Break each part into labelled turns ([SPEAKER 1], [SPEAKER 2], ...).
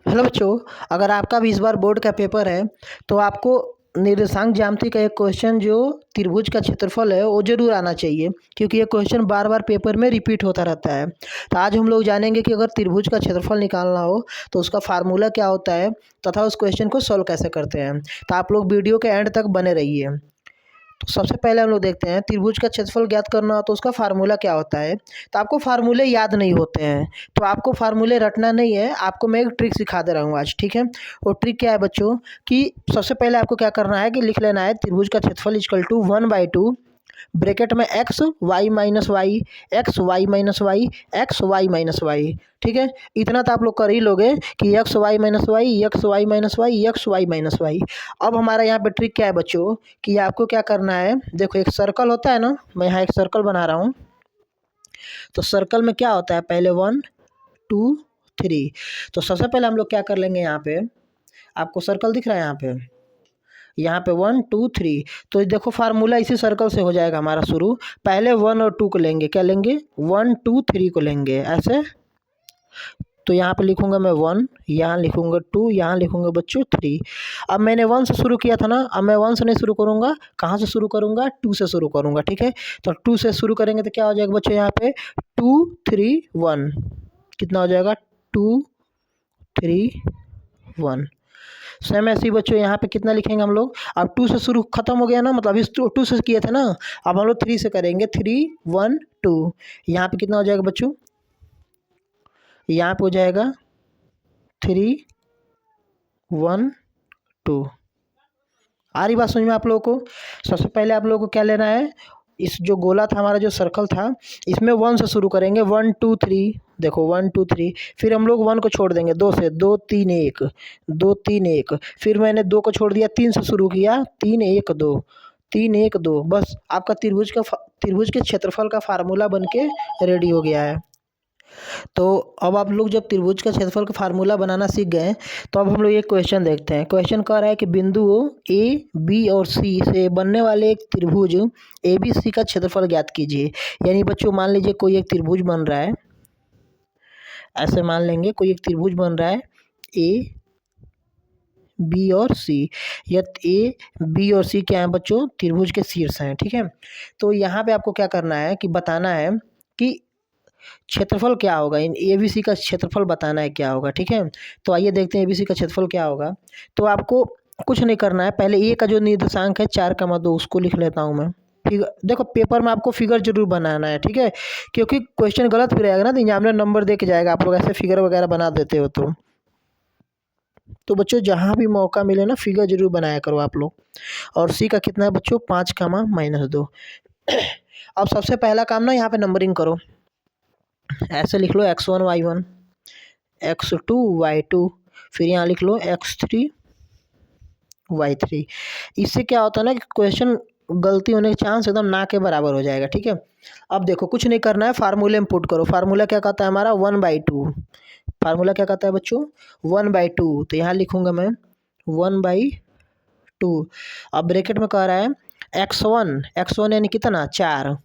[SPEAKER 1] Hello बच्चों, अगर आपका भी इस बार बोर्ड का पेपर है तो आपको निर्देशांक ज्यामिति का एक क्वेश्चन जो त्रिभुज का क्षेत्रफल है वो जरूर आना चाहिए, क्योंकि ये क्वेश्चन बार बार पेपर में रिपीट होता रहता है। तो आज हम लोग जानेंगे कि अगर त्रिभुज का क्षेत्रफल निकालना हो तो उसका फार्मूला क्या होता है तथा उस क्वेश्चन को सॉल्व कैसे करते हैं। तो आप लोग वीडियो के एंड तक बने रहिए। तो सबसे पहले हम लोग देखते हैं त्रिभुज का क्षेत्रफल ज्ञात करना हो तो उसका फार्मूला क्या होता है। तो आपको फार्मूले याद नहीं होते हैं तो आपको फार्मूले रटना नहीं है, आपको मैं एक ट्रिक सिखा दे रहा हूँ आज, ठीक है। वो ट्रिक क्या है बच्चों कि सबसे पहले आपको क्या करना है कि लिख लेना है त्रिभुज का क्षेत्रफल इक्वल टू 1/2 ब्रैकेट में x y minus y, x y minus y, x y minus y. ठीक है, इतना तो आप लोग कर ही लोगे कि x y minus y, x y minus y, x y minus y. अब हमारा यहाँ पे ट्रिक क्या है बच्चों कि आपको क्या करना है, देखो एक सर्कल होता है ना, मैं यहाँ एक सर्कल बना रहा हूँ। तो सर्कल में क्या होता है, पहले 1 2 3। तो सबसे पहले हम लोग क्या कर लेंगे, यहाँ पे आपको सर्कल दिख रहा है, यहाँ पे 1 2 3। तो देखो फार्मूला इसी सर्कल से हो जाएगा हमारा शुरू। पहले 1 और 2 को लेंगे, क्या लेंगे, 1 2 3 को लेंगे ऐसे। तो यहाँ पे लिखूंगा मैं 1, यहाँ लिखूंगा 2, यहाँ लिखूंगा बच्चों 3। अब मैंने 1 से शुरू किया था ना, अब मैं 1 से नहीं शुरू करूँगा, कहाँ से शुरू करूँगा, 2 से शुरू करूँगा। ठीक है, तो 2 से शुरू करेंगे तो क्या हो जाएगा बच्चों, यहाँ पे 2 3 1 कितना हो जाएगा, 2 3 1। सेम ऐसे ही बच्चों यहाँ पे कितना लिखेंगे हम लोग, अब 2 से शुरू खत्म हो गया ना, मतलब इस 2 से किए थे ना, अब हम लोग 3 से करेंगे, 3 1 2। यहाँ पे कितना हो जाएगा बच्चों, यहाँ पे हो जाएगा 3 1 2। आ रही बात समझ में आप लोगों को। सबसे पहले आप लोगों को क्या लेना है, इस जो गोला था हमारा, जो सर्कल था, इसमें 1 से शुरू करेंगे, 1 2 3। देखो 1 2 3, फिर हम लोग 1 को छोड़ देंगे, 2 से 2 3 1 2 3 1। फिर मैंने 2 को छोड़ दिया, 3 से शुरू किया, 3 1 2 3 1 2। बस आपका त्रिभुज के क्षेत्रफल का फार्मूला बन के रेडी हो गया है। तो अब आप लोग जब त्रिभुज का क्षेत्रफल का फार्मूला बनाना सीख गए तो अब हम लोग एक क्वेश्चन देखते हैं। क्वेश्चन कह रहा है कि बिंदु ए बी और सी से बनने वाले एक त्रिभुज ए बी सी का क्षेत्रफल ज्ञात कीजिए। यानी बच्चों मान लीजिए कोई एक त्रिभुज बन रहा है, ऐसे मान लेंगे कोई एक त्रिभुज बन रहा है ए बी और सी, या ए बी और सी क्या है बच्चों, त्रिभुज के शीर्ष हैं। ठीक है, तो यहाँ पे आपको क्या करना है कि बताना है कि क्षेत्रफल क्या होगा, इन ए बी सी का क्षेत्रफल बताना है क्या होगा। ठीक है, तो आइए देखते हैं ए बी सी का क्षेत्रफल क्या होगा। तो आपको कुछ नहीं करना है, पहले ए का जो निर्देशांक है 4,2 उसको लिख लेता हूँ मैं। फिगर देखो पेपर में आपको फिगर जरूर बनाना है, ठीक है, क्योंकि क्वेश्चन गलत फिर आएगा ना तो एग्जामिनर नंबर दे के जाएगा, आप लोग ऐसे फिगर वगैरह बना देते हो। तो बच्चों जहाँ भी मौका मिले ना फिगर जरूर बनाया करो आप लोग। और सी का कितना है बच्चों, 5,-2। अब सबसे पहला काम ना यहाँ पे नंबरिंग करो, ऐसे लिख लो x1 y1, x2 y2, फिर यहाँ लिख लो x3 y3। इससे क्या होता है ना कि क्वेश्चन गलती होने के चांस एकदम ना के बराबर हो जाएगा। ठीक है, अब देखो कुछ नहीं करना है, फार्मूले में पुट करो। फार्मूला क्या कहता है हमारा, 1/2। फार्मूला क्या कहता है बच्चों, 1/2। तो यहाँ लिखूंगा मैं 1/2। अब ब्रैकेट में कह रहा है x1 यानी कितना, 4।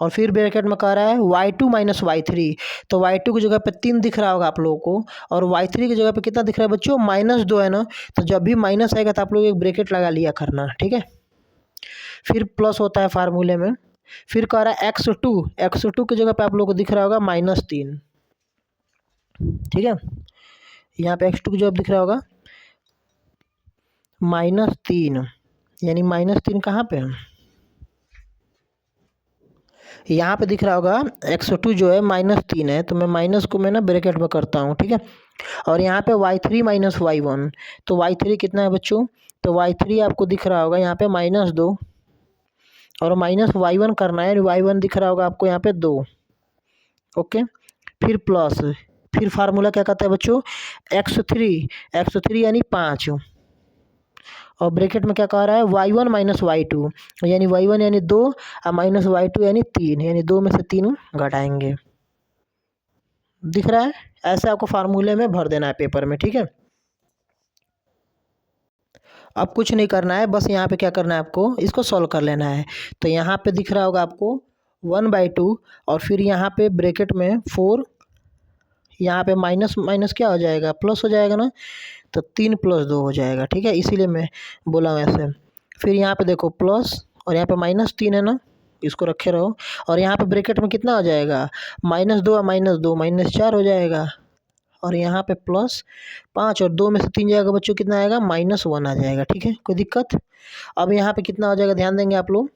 [SPEAKER 1] और फिर ब्रैकेट में कह रहा है y2 माइनस y3। तो y2 की जगह पे 3 दिख रहा होगा आप लोगों को, और y3 की जगह पे कितना दिख रहा है बच्चों, -2 है ना। तो जब भी माइनस आएगा तो आप लोग एक ब्रैकेट लगा लिया करना, ठीक है। फिर प्लस होता है फार्मूले में। फिर कह रहा है x2 की जगह पे आप लोग को दिख रहा होगा -3। ठीक है, यहाँ पे x2 की जगह दिख रहा होगा -3, यानी -3 कहाँ पे है, यहाँ पे दिख रहा होगा x2 जो है -3 है, तो मैं माइनस को मैं ना ब्रैकेट में करता हूँ। ठीक है, और यहाँ पे y3 माइनस y1, तो y3 कितना है बच्चों, तो y3 आपको दिख रहा होगा यहाँ पे -2, और माइनस y1 करना है, y1 दिख रहा होगा आपको यहाँ पे 2। ओके, फिर प्लस, फिर फार्मूला क्या कहता है बच्चों, x3 यानी 5, और ब्रैकेट में क्या कह रहा है y1 माइनस y2, यानी y1 यानी 2 और माइनस y2 यानी 3, यानी 2 में से 3 घटाएंगे। दिख रहा है, ऐसे आपको फार्मूले में भर देना है पेपर में। ठीक है, अब कुछ नहीं करना है, बस यहाँ पे क्या करना है आपको, इसको सॉल्व कर लेना है। तो यहाँ पे दिख रहा होगा आपको 1/2, और फिर यहाँ पे ब्रैकेट में 4, यहाँ पे माइनस माइनस क्या हो जाएगा, प्लस हो जाएगा ना, तो 3 + 2 हो जाएगा, ठीक है, इसीलिए मैं बोला वैसे। फिर यहाँ पे देखो प्लस और यहाँ पे -3 है ना, इसको रखे रहो। और यहाँ पे ब्रैकेट में कितना हो जाएगा, -2 और -2 -4 हो जाएगा। और यहाँ पे +5 और 2 में से 3 जाएगा बच्चों, कितना आएगा, -1 आ जाएगा, ठीक है, कोई दिक्कत। अब यहाँ पे कितना हो जाएगा, ध्यान देंगे आप लोग,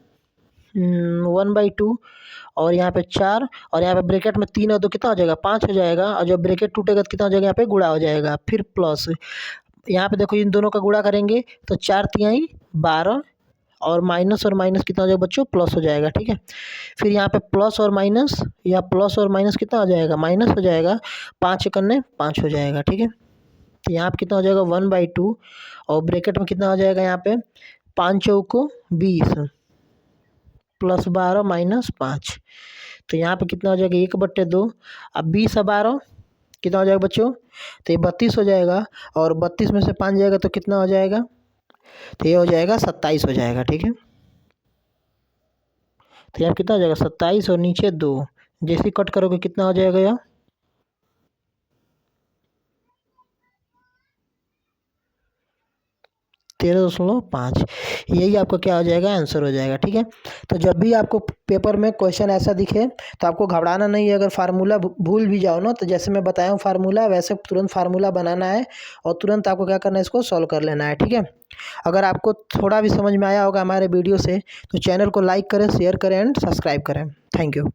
[SPEAKER 1] 1/2 और यहाँ पे 4 और यहाँ पे ब्रैकेट में 3 और 2 कितना हो जाएगा, 5 हो जाएगा। और जब ब्रैकेट टूटेगा तो कितना हो जाएगा, यहाँ पे गुणा हो जाएगा। फिर प्लस, यहाँ पे देखो इन दोनों का गुणा करेंगे तो 4 तिहाई 12 और माइनस और माइनस कितना हो जाएगा बच्चों, प्लस हो जाएगा, ठीक है। फिर यहाँ पे प्लस और माइनस, या प्लस और माइनस कितना हो जाएगा, माइनस हो जाएगा, 5 एकन्ने 5 हो जाएगा, ठीक है। तो यहाँ पे कितना हो जाएगा, 1/2 और ब्रैकेट में कितना हो जाएगा, यहाँ पे 5 चौको 20 +12 -5, तो यहाँ पे कितना हो जाएगा, 1/2। अब 20 और 12 कितना हो जाएगा बच्चों, तो ये 32 हो जाएगा। और 32 में से 5 जाएगा तो कितना हो जाएगा, तो ये हो जाएगा 27 हो जाएगा, ठीक है। तो यहाँ कितना हो जाएगा, 27 और नीचे 2, जैसे कट करोगे कितना हो जाएगा, यहाँ 13.5, यही आपका क्या हो जाएगा, आंसर हो जाएगा, ठीक है। तो जब भी आपको पेपर में क्वेश्चन ऐसा दिखे तो आपको घबराना नहीं है। अगर फार्मूला भूल भी जाओ ना, तो जैसे मैं बताया हूँ फार्मूला, वैसे तुरंत फार्मूला बनाना है और तुरंत आपको क्या करना है, इसको सॉल्व कर लेना है, ठीक है। अगर आपको थोड़ा भी समझ में आया होगा हमारे वीडियो से, तो चैनल को लाइक करें, शेयर करें एंड सब्सक्राइब करें। Thank you.